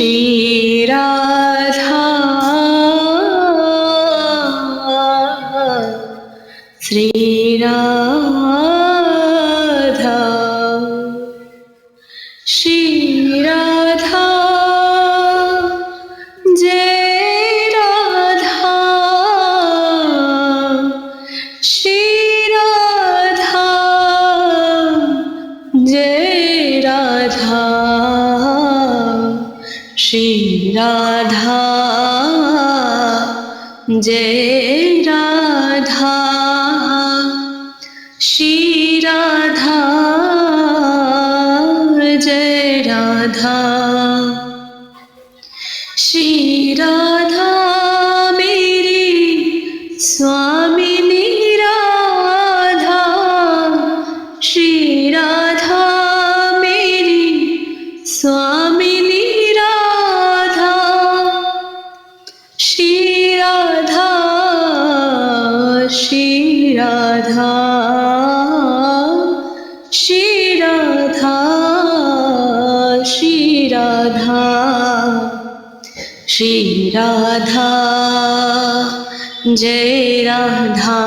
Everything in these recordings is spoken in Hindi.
श्री राधा श्री राधा श्री राधा जय राधा श्री राधा जय राधा श्री राधा जय राधा श्री राधा जय राधा श्री राधा मेरी स्वामिनी राधा श्री राधा मेरी स्वामिनी राधा श्री राधा श्री राधा श्री राधा श्री राधा श्री राधा जय राधा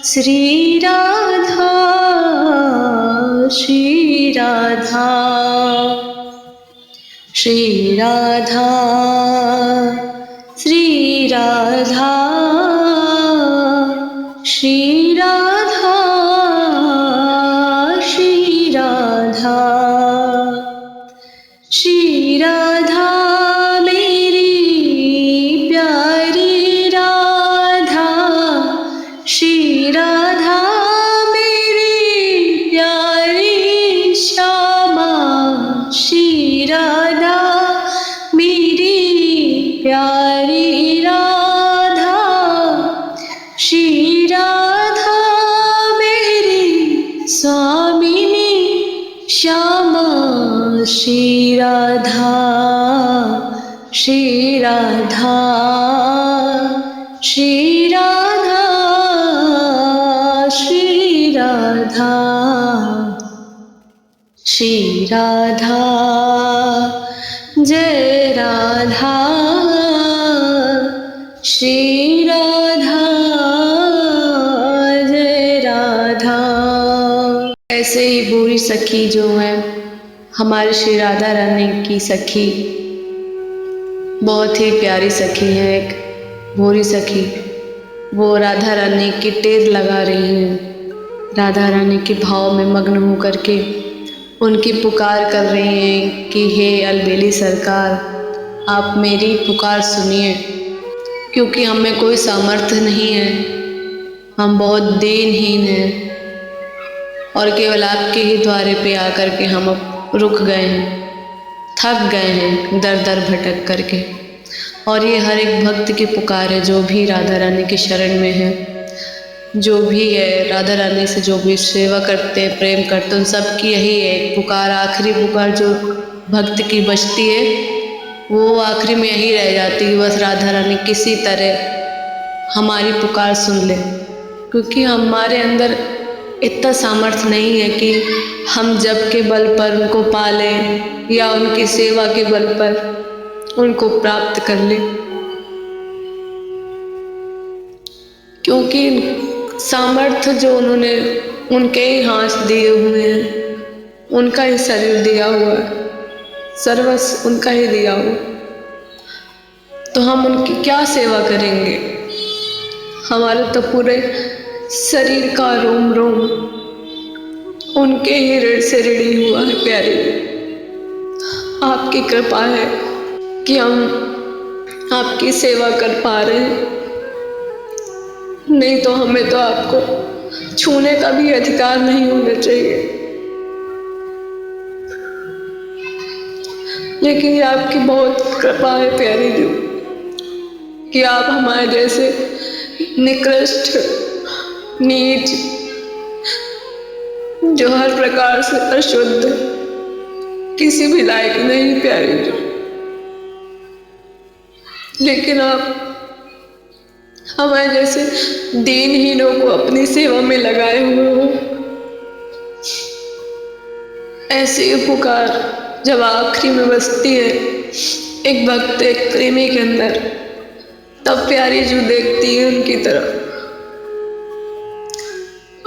श्री राधा श्री राधा श्री राधा श्री राधा श्री राधा श्री राधा श्री राधा मेरी प्यारी राधा श्री राधा मेरी प्यारी श्यामा श्री राधा मेरी प्यारी राधा श्री राधा मेरी स्वामिनी श्यामा श्री राधा श्री राधा श्री राधा श्री राधा श्री राधा जय राधा श्री राधा जय राधा। ऐसे ही बुरी सखी जो है हमारे श्री राधा रानी की सखी, बहुत ही प्यारी सखी है। एक भोरी सखी, वो राधा रानी की टेर लगा रही हैं, राधा रानी के भाव में मग्न हो करके उनकी पुकार कर रही हैं कि हे अलबेली सरकार, आप मेरी पुकार सुनिए, क्योंकि हम में कोई सामर्थ्य नहीं है, हम बहुत दीनहीन हैं और केवल आपके ही द्वारे पे आकर के हम अब रुक गए हैं, थक गए हैं दर दर भटक करके। और ये हर एक भक्त की पुकार है, जो भी राधा रानी की शरण में है, जो भी है राधा रानी से जो भी सेवा करते हैं, प्रेम करते हैं, उन सब की यही है एक पुकार। आखिरी पुकार जो भक्त की बचती है वो आखिरी में यही रह जाती है, बस राधा रानी किसी तरह हमारी पुकार सुन ले, क्योंकि हमारे अंदर इतना सामर्थ्य नहीं है कि हम जप के बल पर उनको पा लें या उनकी सेवा के बल पर उनको प्राप्त कर लें, क्योंकि सामर्थ्य जो उन्होंने उनके ही हाथ दिए हुए हैं, उनका ही शरीर दिया हुआ है, सर्वस्व उनका ही दिया हुआ, तो हम उनकी क्या सेवा करेंगे। हमारे तो पूरे शरीर का रोम रोम उनके ही ऋण से ऋणी हुआ है। प्यारी, आपकी कृपा है कि हम आपकी सेवा कर पा रहे हैं, नहीं तो हमें तो आपको छूने का भी अधिकार नहीं होना चाहिए। लेकिन ये आपकी बहुत कृपा है प्यारी जी, कि आप हमारे जैसे निकृष्ट, नीच, जो हर प्रकार से अशुद्ध, किसी भी लायक नहीं प्यारी जी, लेकिन आप हमारे जैसे दीनहीनों को अपनी सेवा में लगाए हुए हो। ऐसी पुकार जब आखिरी में बसती है एक भक्त एक प्रेमी के अंदर, तब प्यारी जू देखती है उनकी तरफ।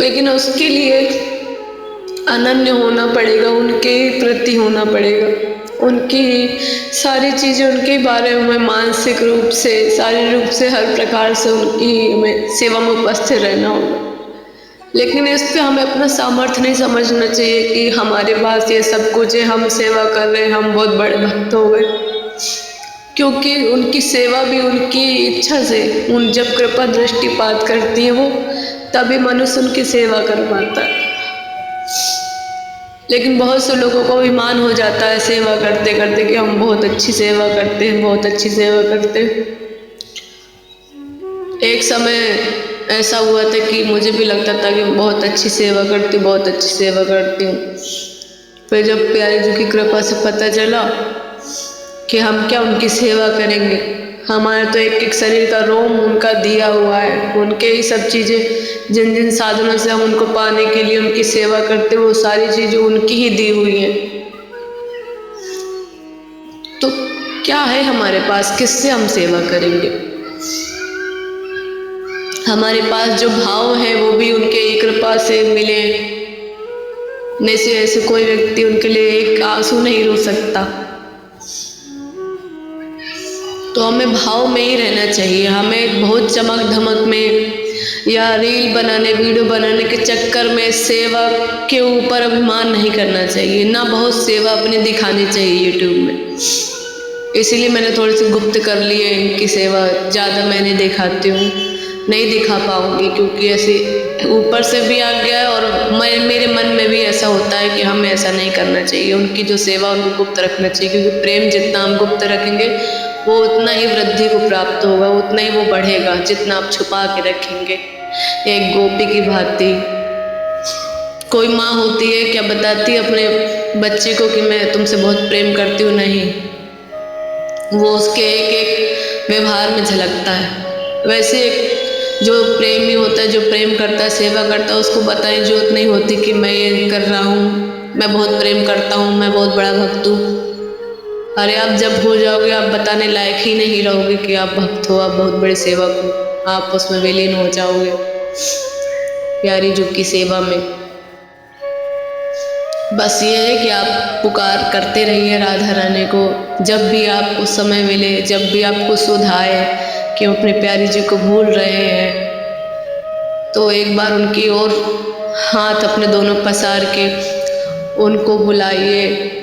लेकिन उसके लिए अनन्य होना पड़ेगा, उनके प्रति होना पड़ेगा, उनकी सारी चीज़ें उनके बारे में मानसिक रूप से, शारीरिक रूप से, हर प्रकार से उनकी हमें सेवा में उपस्थित रहना होगा। लेकिन इस पर हमें अपना सामर्थ्य नहीं समझना चाहिए कि हमारे पास ये सब कुछ है, हम सेवा कर रहे हैं, हम बहुत बड़े भक्त हो गए। क्योंकि उनकी सेवा भी उनकी इच्छा से, उन जब कृपा दृष्टिपात करती है वो, तभी मनुष्य उनकी सेवा कर पाता है। लेकिन बहुत से लोगों को अभिमान हो जाता है सेवा करते करते कि हम बहुत अच्छी सेवा करते हैं, बहुत अच्छी सेवा करते हैं। एक समय ऐसा हुआ था कि मुझे भी लगता था कि बहुत अच्छी सेवा करती हूँ, बहुत अच्छी सेवा करती हूँ। फिर जब प्यारी जी की कृपा से पता चला कि हम क्या उनकी सेवा करेंगे, हमारे तो एक एक शरीर का रोम उनका दिया हुआ है, उनके ही सब चीज़ें, जिन जिन साधनों से हम उनको पाने के लिए उनकी सेवा करते, वो सारी चीज़ें उनकी ही दी हुई हैं। तो क्या है हमारे पास, किससे हम सेवा करेंगे? हमारे पास जो भाव है वो भी उनके ही कृपा से मिले। नहीं से ऐसे कोई व्यक्ति उनके लिए एक आंसू नहीं रो सकता। तो हमें भाव में ही रहना चाहिए। हमें बहुत चमक धमक में या रील बनाने, वीडियो बनाने के चक्कर में सेवा के ऊपर अभिमान नहीं करना चाहिए, ना बहुत सेवा अपनी दिखानी चाहिए यूट्यूब में। इसीलिए मैंने थोड़ी सी गुप्त कर ली है इनकी सेवा, ज़्यादा मैं नहीं दिखाती हूँ, नहीं दिखा पाऊँगी, क्योंकि ऐसे ऊपर से भी आ गया है और मेरे मन में भी ऐसा होता है कि हमें ऐसा नहीं करना चाहिए। उनकी जो सेवा उनको गुप्त रखना चाहिए, क्योंकि प्रेम जितना हम गुप्त रखेंगे वो उतना ही वृद्धि को प्राप्त होगा, उतना ही वो बढ़ेगा जितना आप छुपा के रखेंगे। एक गोपी की भांति कोई माँ होती है, क्या बताती है अपने बच्चे को कि मैं तुमसे बहुत प्रेम करती हूँ? नहीं, वो उसके एक एक व्यवहार में झलकता है। वैसे एक जो प्रेमी होता है, जो प्रेम करता है, सेवा करता है, उसको बताने की जरूरत नहीं होती कि मैं ये कर रहा हूँ, मैं बहुत प्रेम करता हूँ, मैं बहुत बड़ा भक्त हूँ। अरे आप जब हो जाओगे आप बताने लायक ही नहीं रहोगे कि आप भक्त हो, आप बहुत बड़े सेवक हो, आप उसमें विलीन हो जाओगे प्यारी जी की सेवा में। बस ये है कि आप पुकार करते रहिए राधा रानी को, जब भी आपको समय मिले, जब भी आपको सुध आए कि हम अपने प्यारी जी को भूल रहे हैं, तो एक बार उनकी ओर हाथ अपने दोनों पसार के उनको बुलाइए,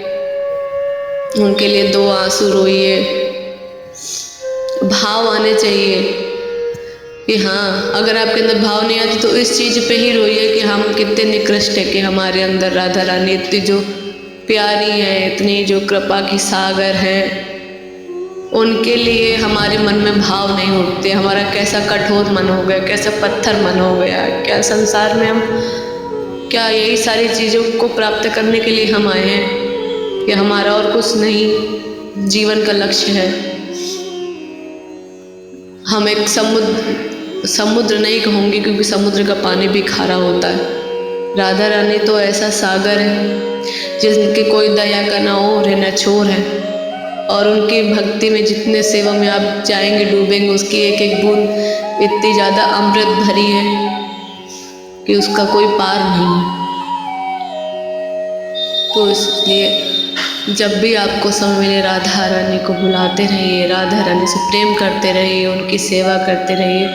उनके लिए दो आंसू रोइए। भाव आने चाहिए कि हाँ, अगर आपके अंदर भाव नहीं आती तो इस चीज़ पे ही रोइए कि हम कितने निकृष्ट है, कि हमारे अंदर राधा रानी इतनी जो प्यारी है, इतनी जो कृपा की सागर है, उनके लिए हमारे मन में भाव नहीं उठते। हमारा कैसा कठोर मन हो गया, कैसा पत्थर मन हो गया, क्या संसार में हम क्या यही सारी चीज़ों को प्राप्त करने के लिए हम आए हैं? कि हमारा और कुछ नहीं जीवन का लक्ष्य है? हम एक समुद्र नहीं कहूँगी, क्योंकि समुद्र का पानी भी खारा होता है। राधा रानी तो ऐसा सागर है जिनके कोई दया का ना ओर है ना छोर है, और उनकी भक्ति में जितने सेवा में आप जाएंगे डूबेंगे, उसकी एक एक बूंद इतनी ज़्यादा अमृत भरी है कि उसका कोई पार नहीं है। तो इसलिए जब भी आपको समय मिले राधा रानी को बुलाते रहिए, राधा रानी से प्रेम करते रहिए, उनकी सेवा करते रहिए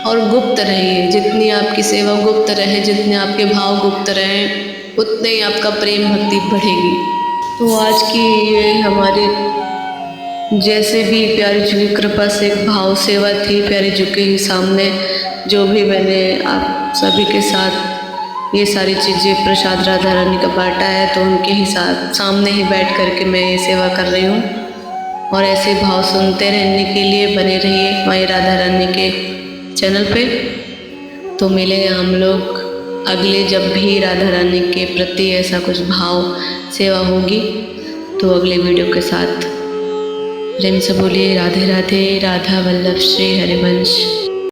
और गुप्त रहिए। जितनी आपकी सेवा गुप्त रहे, जितने आपके भाव गुप्त रहें, उतने ही आपका प्रेम भक्ति बढ़ेगी। तो आज की ये हमारे जैसे भी प्यारी जी की कृपा से एक भाव सेवा थी, प्यारी जी के ही सामने जो भी मैंने आप सभी के साथ ये सारी चीज़ें प्रसाद राधा रानी का बांटा है, तो उनके ही साथ सामने ही बैठ करके मैं ये सेवा कर रही हूँ। और ऐसे भाव सुनते रहने के लिए बने रहिए हमारी राधा रानी के चैनल पे। तो मिलेंगे हम लोग अगले, जब भी राधा रानी के प्रति ऐसा कुछ भाव सेवा होगी तो अगले वीडियो के साथ। प्रेम से बोलिए राधे राधे, राधा वल्लभ श्री हरिवंश।